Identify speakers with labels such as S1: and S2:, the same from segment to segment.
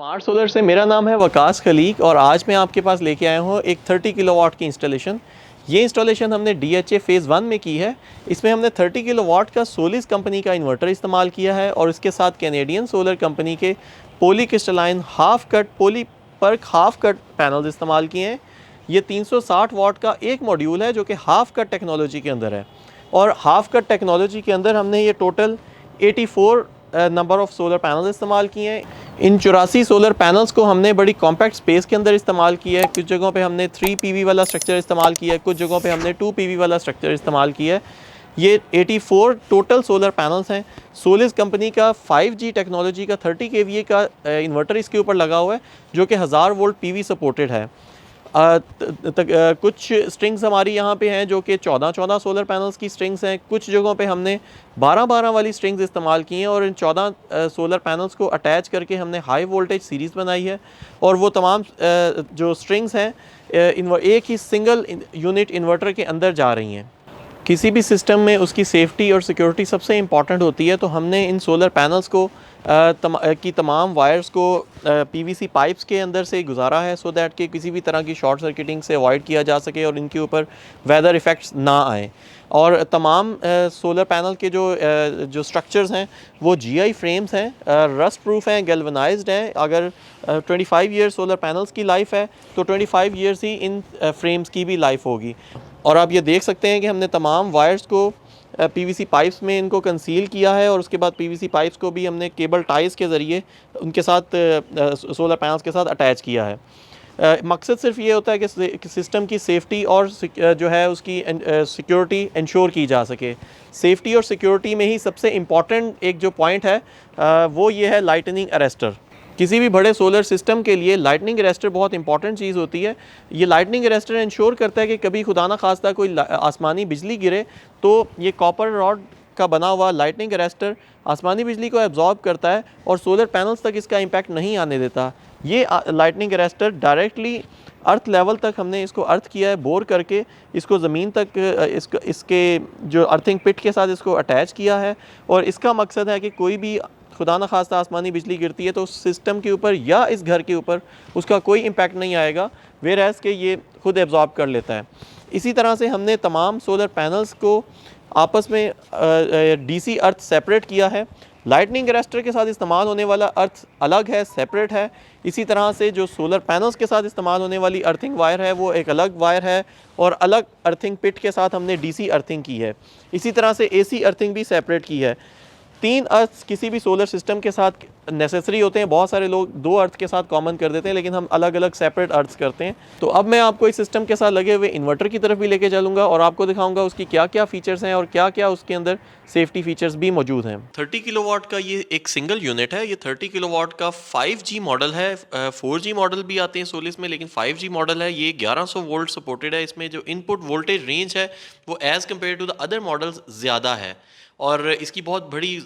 S1: Smart solar से मेरा नाम है वकास खलीक और आज मैं आपके पास लेके आया हूँ एक 30 किलोवाट की इंस्टॉलेशन। ये इंस्टॉलेशन हमने DHA फ़ेज़ 1 में की है। इसमें हमने 30 किलोवाट का सोलिस कंपनी का इन्वर्टर इस्तेमाल किया है और इसके साथ कैनेडियन सोलर कंपनी के पोली क्रिस्टलाइन हाफ कट पोली पर्क हाफ कट पैनल्स इस्तेमाल किए हैं। ये 360 वाट का एक मॉड्यूल है जो कि हाफ कट टेक्नोलॉजी के अंदर है और हाफ कट टेक्नोलॉजी के अंदर हमने ये total 84 number of solar panel इस्तेमाल किए हैं। इन 84 सोलर पैनल्स को हमने बड़ी कॉम्पैक्ट स्पेस के अंदर इस्तेमाल किया है। कुछ जगहों पे हमने 3 PV वाला स्ट्रक्चर इस्तेमाल किया है, कुछ जगहों पे हमने 2 PV वाला स्ट्रक्चर इस्तेमाल किया है। ये 84 टोटल सोलर पैनल्स हैं। सोलिस कंपनी का 5G टेक्नोलॉजी का 30 kVA का इन्वर्टर इसके ऊपर लगा हुआ है जो कि 1000 वोल्ट PV सपोर्टेड है। कुछ स्ट्रिंग्स हमारी यहाँ पे हैं जो कि 14 सोलर पैनल्स की स्ट्रिंग्स हैं। कुछ जगहों पे हमने 12 वाली स्ट्रिंग्स इस्तेमाल की हैं और इन 14 सोलर पैनल्स को अटैच करके हमने हाई वोल्टेज सीरीज़ बनाई है और वो तमाम जो स्ट्रिंग्स हैं एक ही सिंगल यूनिट इन्वर्टर के अंदर जा रही हैं। किसी भी सिस्टम में उसकी सेफ्टी और सिक्योरिटी सबसे इम्पॉर्टेंट होती है, तो हमने इन सोलर पैनल्स को तमाम वायर्स को PVC पाइप्स के अंदर से गुजारा है सो दैट कि किसी भी तरह की शॉर्ट सर्किटिंग से अवॉइड किया जा सके और इनके ऊपर वेदर इफ़ेक्ट्स ना आए। और तमाम सोलर पैनल के जो स्ट्रक्चर्स हैं वो GI फ्रेम्स हैं, रस्ट प्रूफ हैं, गैल्वनाइज्ड हैं। अगर 25 ईयर सोलर पैनल्स की लाइफ है तो 25 ईयर्स ही इन फ्रेम्स की भी लाइफ होगी। और आप ये देख सकते हैं कि हमने तमाम वायर्स को PVC पाइप्स में इनको कंसील किया है और उसके बाद PVC पाइप्स को भी हमने केबल टाइज के ज़रिए उनके साथ सोलर पैनल्स के साथ अटैच किया है। मकसद सिर्फ ये होता है कि सिस्टम की सेफ्टी और जो है उसकी सिक्योरिटी इंश्योर की जा सके। सेफ्टी और सिक्योरिटी में ही सबसे इम्पॉर्टेंट एक जो पॉइंट है वो ये है लाइटनिंग अरेस्टर। किसी भी बड़े सोलर सिस्टम के लिए लाइटनिंग अरेस्टर बहुत इंपॉर्टेंट चीज़ होती है। ये लाइटनिंग अरेस्टर इंश्योर करता है कि कभी खुदा ना खास्ता कोई आसमानी बिजली गिरे तो ये कॉपर रॉड का बना हुआ लाइटनिंग अरेस्टर आसमानी बिजली को एब्जॉर्ब करता है और सोलर पैनल्स तक इसका इम्पैक्ट नहीं आने देता। ये lightning arrester directly earth level तक हमने इसको अर्थ किया है, बोर करके इसको ज़मीन तक इसके जो अर्थिंग पिट के साथ इसको अटैच किया है। और इसका मकसद है कि कोई भी खुदा न खास्ता आसमानी बिजली गिरती है तो उस सिस्टम के ऊपर या इस घर के ऊपर उसका कोई इम्पैक्ट नहीं आएगा, वेयरएज़ के ये खुद एब्जॉर्ब कर लेता है। इसी तरह से हमने तमाम सोलर पैनल्स को आपस में DC अर्थ सेपरेट किया है। लाइटनिंग अरेस्टर के साथ इस्तेमाल होने वाला अर्थ अलग है, सेपरेट है। इसी तरह से जो सोलर पैनल्स के साथ इस्तेमाल होने वाली अर्थिंग वायर है वो एक अलग वायर है और अलग अर्थिंग पिट के साथ हमने DC अर्थिंग की है। इसी तरह से AC अर्थिंग भी सेपरेट की है। 3 अर्थ किसी भी सोलर सिस्टम के साथ नेसेसरी होते हैं। बहुत सारे लोग 2 अर्थ के साथ कॉमन कर देते हैं, लेकिन हम अलग अलग सेपरेट अर्थ्स करते हैं। तो अब मैं आपको इस सिस्टम के साथ लगे हुए इन्वर्टर की तरफ भी लेके चलूँगा और आपको दिखाऊंगा उसकी क्या क्या फ़ीचर्स हैं और क्या क्या उसके अंदर सेफ्टी फ़ीचर्स भी मौजूद हैं। 30 किलोवाट का ये एक सिंगल यूनिट है। ये 30 किलोवाट का 5G मॉडल है। 4G मॉडल भी आते हैं सोलिस में, लेकिन 5G मॉडल है। ये 1100 वोल्ट सपोर्टेड है। इसमें जो इनपुट वोल्टेज रेंज है वो as compare to the other models ज़्यादा है और इसकी बहुत बड़ी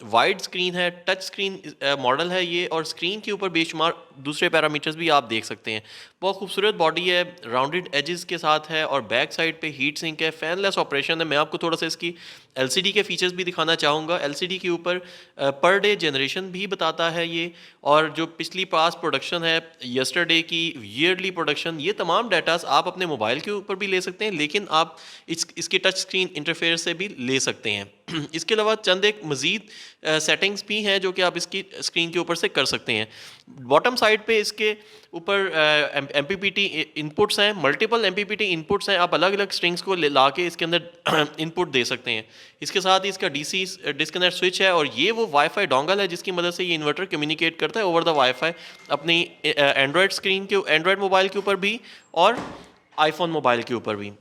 S1: वाइड स्क्रीन है, टच स्क्रीन मॉडल है ये। और स्क्रीन के ऊपर बेशुमार दूसरे पैरामीटर्स भी आप देख सकते हैं। बहुत खूबसूरत बॉडी है, राउंडेड एजेस के साथ है और बैक साइड पे हीट सिंक है, फैनलेस ऑपरेशन है। मैं आपको थोड़ा सा इसकी LCD के फीचर्स भी दिखाना चाहूँगा। LCD के ऊपर पर डे जनरेशन भी बताता है ये, और जो पिछली पास प्रोडक्शन है, यस्टरडे की ईयरली प्रोडक्शन, ये तमाम डाटास आप अपने मोबाइल के ऊपर भी ले सकते हैं, लेकिन आप इसके टच स्क्रीन इंटरफेस से भी ले सकते हैं। इसके अलावा चंद एक मज़ीद सेटिंग्स भी हैं जो कि आप इसकी स्क्रीन के ऊपर से कर सकते हैं। बॉटम साइड पे इसके ऊपर MPPT इनपुट्स हैं, मल्टीपल MPPT इनपुट्स हैं। आप अलग अलग स्ट्रिंग्स को ला के इसके अंदर इनपुट दे सकते हैं। इसके साथ ही इसका DC डिस्कनेक्ट स्विच है और ये वो वाईफाई डोंगल है जिसकी मदद से ये इन्वर्टर कम्युनिकेट करता है ओवर द वाईफाई अपनी एंड्रॉयड मोबाइल के ऊपर भी और आईफोन मोबाइल के ऊपर भी।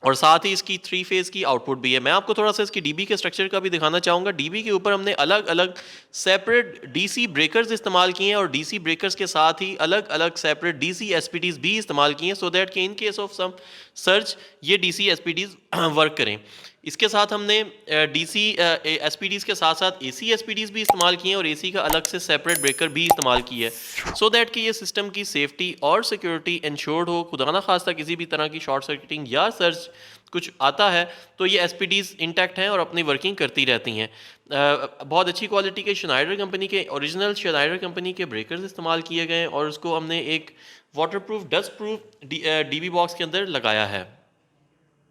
S1: और साथ ही इसकी 3 फेज़ की आउटपुट भी है। मैं आपको थोड़ा सा इसकी DB के स्ट्रक्चर का भी दिखाना चाहूँगा। DB के ऊपर हमने अलग अलग सेपरेट DC ब्रेकर्स इस्तेमाल किए हैं और DC ब्रेकर्स के साथ ही अलग अलग सेपरेट DC SPDs भी इस्तेमाल किए हैं सो दैट कि in case of some search ये DC SPDs वर्क करें। इसके साथ हमने डीसी एसपीडीज के साथ साथ एसी एसपीडीज भी इस्तेमाल किए हैं और एसी का अलग से सेपरेट ब्रेकर भी इस्तेमाल की है, सो दैट कि ये सिस्टम की सेफ्टी और सिक्योरिटी इंश्योर्ड हो। खुदा ना खास्ता किसी भी तरह की शॉर्ट सर्किटिंग या सर्च कुछ आता है तो ये एसपीडीज इंटैक्ट हैं और अपनी वर्किंग करती रहती हैं। बहुत अच्छी क्वालिटी के शनाइडर कंपनी के ओरिजिनल शनाइडर कंपनी के ब्रेकर्स इस्तेमाल किए गए और उसको हमने एक waterproof dust proof dB box के अंदर लगाया है।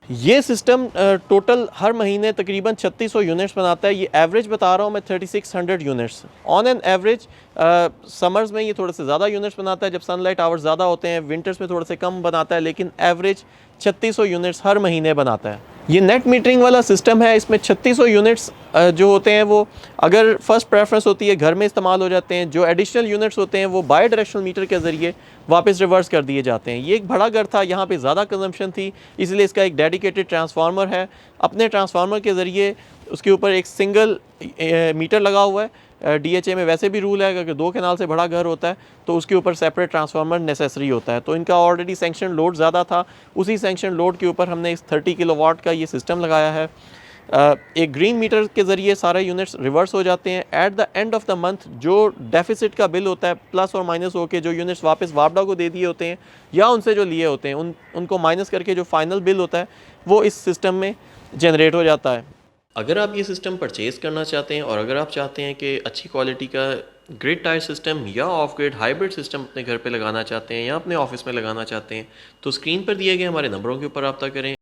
S1: ये सिस्टम टोटल हर महीने तकरीबन 3600 यूनिट्स बनाता है। ये एवरेज बता रहा हूँ मैं 3600 units on an average. Summers में ये थोड़े से ज़्यादा यूनिट्स बनाता है जब सनलाइट आवर्स ज़्यादा होते हैं, विंटर्स में थोड़े से कम बनाता है, लेकिन एवरेज 3600 यूनिट्स हर महीने बनाता है। ये नेट मीटरिंग वाला सिस्टम है। इसमें 3600 यूनिट्स जो होते हैं वो अगर फर्स्ट प्रेफरेंस होती है घर में इस्तेमाल हो जाते हैं। जो एडिशनल यूनिट्स होते हैं वो बाई डायरेक्शनल मीटर के ज़रिए वापस रिवर्स कर दिए जाते हैं। ये एक बड़ा घर था, यहाँ पे ज़्यादा कंजम्पशन थी, इसलिए इसका एक डेडिकेटेड ट्रांसफार्मर है। अपने ट्रांसफार्मर के ज़रिए उसके ऊपर एक सिंगल मीटर लगा हुआ है। डीएचए में वैसे भी रूल है कि अगर 2 केनाल से बड़ा घर होता है तो उसके ऊपर सेपरेट ट्रांसफार्मर नेसेसरी होता है। तो इनका ऑलरेडी सैंक्शन लोड ज़्यादा था, उसी सैंक्शन लोड के ऊपर हमने इस 30 किलोवाट का ये सिस्टम लगाया है। एक ग्रीन मीटर के ज़रिए सारे यूनिट्स रिवर्स हो जाते हैं। At the end of the month जो डेफिसिट का बिल होता है प्लस और माइनस होकर जो यूनिट्स वापस वापडा को दे दिए होते हैं या उनसे जो लिए होते हैं उनको माइनस करके जो फाइनल बिल होता है वो इस सिस्टम में जनरेट हो जाता है। अगर आप ये सिस्टम परचेज़ करना चाहते हैं और अगर आप चाहते हैं कि अच्छी क्वालिटी का ग्रिड टायर सिस्टम या ऑफ ग्रिड हाइब्रिड सिस्टम अपने घर पे लगाना चाहते हैं या अपने ऑफिस में लगाना चाहते हैं तो स्क्रीन पर दिए गए हमारे नंबरों के ऊपर रब्ता करें।